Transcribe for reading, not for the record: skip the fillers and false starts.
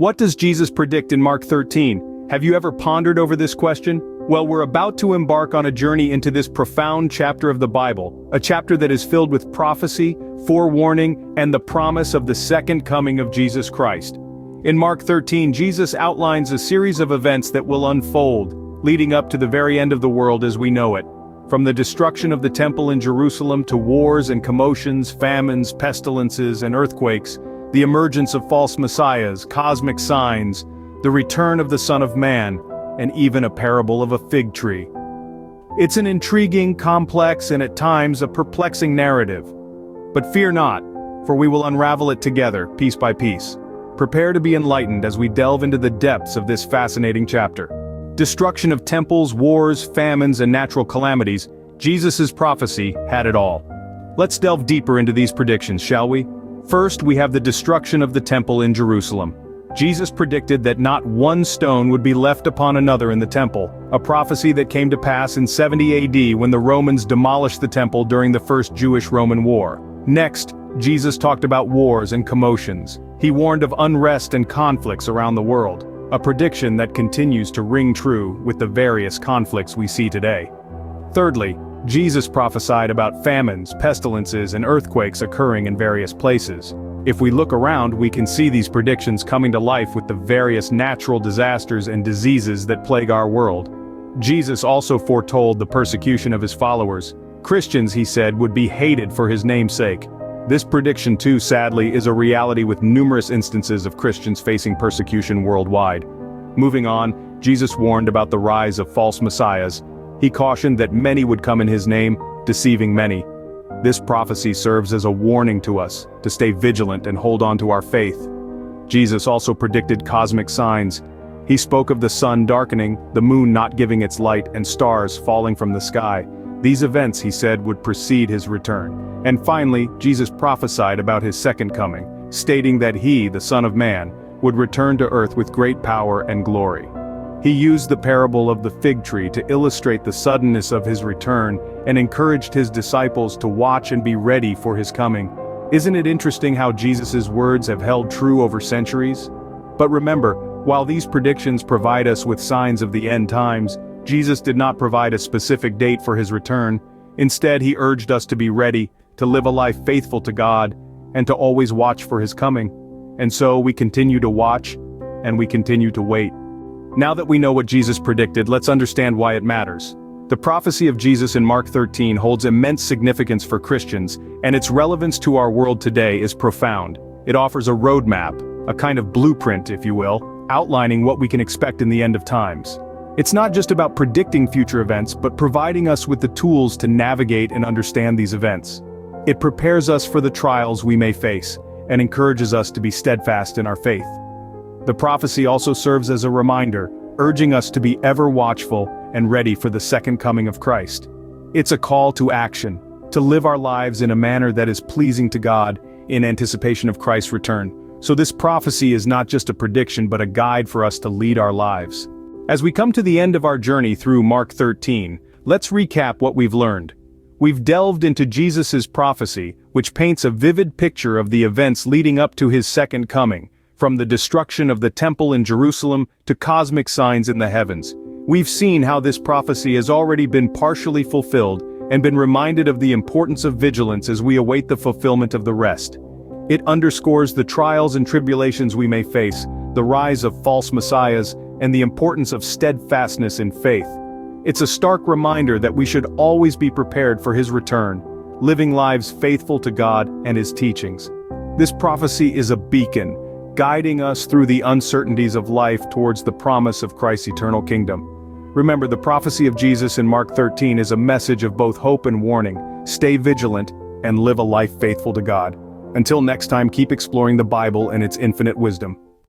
What does Jesus predict in Mark 13? Have you ever pondered over this question? Well, we're about to embark on a journey into this profound chapter of the Bible, a chapter that is filled with prophecy, forewarning, and the promise of the second coming of Jesus Christ. In Mark 13, Jesus outlines a series of events that will unfold, leading up to the very end of the world as we know it. From the destruction of the temple in Jerusalem to wars and commotions, famines, pestilences, and earthquakes, the emergence of false messiahs, cosmic signs, the return of the Son of Man, and even a parable of a fig tree. It's an intriguing, complex, and at times a perplexing narrative. But fear not, for we will unravel it together, piece by piece. Prepare to be enlightened as we delve into the depths of this fascinating chapter. Destruction of temples, wars, famines, and natural calamities, Jesus' prophecy had it all. Let's delve deeper into these predictions, shall we? First, we have the destruction of the temple in Jerusalem. Jesus predicted that not one stone would be left upon another in the temple, a prophecy that came to pass in 70 AD when the Romans demolished the temple during the First Jewish-Roman War. Next, Jesus talked about wars and commotions. He warned of unrest and conflicts around the world, a prediction that continues to ring true with the various conflicts we see today. Thirdly, Jesus prophesied about famines, pestilences, and earthquakes occurring in various places. If we look around, we can see these predictions coming to life with the various natural disasters and diseases that plague our world. Jesus also foretold the persecution of his followers. Christians, he said, would be hated for his name's sake. This prediction too, sadly, is a reality with numerous instances of Christians facing persecution worldwide. Moving on, Jesus warned about the rise of false messiahs. He cautioned that many would come in his name, deceiving many. This prophecy serves as a warning to us to stay vigilant and hold on to our faith. Jesus also predicted cosmic signs. He spoke of the sun darkening, the moon not giving its light, and stars falling from the sky. These events, he said, would precede his return. And finally, Jesus prophesied about his second coming, stating that he, the Son of Man, would return to earth with great power and glory. He used the parable of the fig tree to illustrate the suddenness of his return and encouraged his disciples to watch and be ready for his coming. Isn't it interesting how Jesus' words have held true over centuries? But remember, while these predictions provide us with signs of the end times, Jesus did not provide a specific date for his return. Instead, he urged us to be ready, to live a life faithful to God, and to always watch for his coming. And so we continue to watch, and we continue to wait. Now that we know what Jesus predicted, let's understand why it matters. The prophecy of Jesus in Mark 13 holds immense significance for Christians, and its relevance to our world today is profound. It offers a roadmap, a kind of blueprint, if you will, outlining what we can expect in the end of times. It's not just about predicting future events, but providing us with the tools to navigate and understand these events. It prepares us for the trials we may face, and encourages us to be steadfast in our faith. The prophecy also serves as a reminder, urging us to be ever watchful and ready for the second coming of Christ. It's a call to action, to live our lives in a manner that is pleasing to God in anticipation of Christ's return. So this prophecy is not just a prediction but a guide for us to lead our lives. As we come to the end of our journey through Mark 13, let's recap what we've learned. We've delved into Jesus' prophecy, which paints a vivid picture of the events leading up to his second coming. From the destruction of the temple in Jerusalem to cosmic signs in the heavens. We've seen how this prophecy has already been partially fulfilled and been reminded of the importance of vigilance as we await the fulfillment of the rest. It underscores the trials and tribulations we may face, the rise of false messiahs, and the importance of steadfastness in faith. It's a stark reminder that we should always be prepared for his return, living lives faithful to God and his teachings. This prophecy is a beacon, guiding us through the uncertainties of life towards the promise of Christ's eternal kingdom. Remember, the prophecy of Jesus in Mark 13 is a message of both hope and warning. Stay vigilant and live a life faithful to God. Until next time, keep exploring the Bible and its infinite wisdom.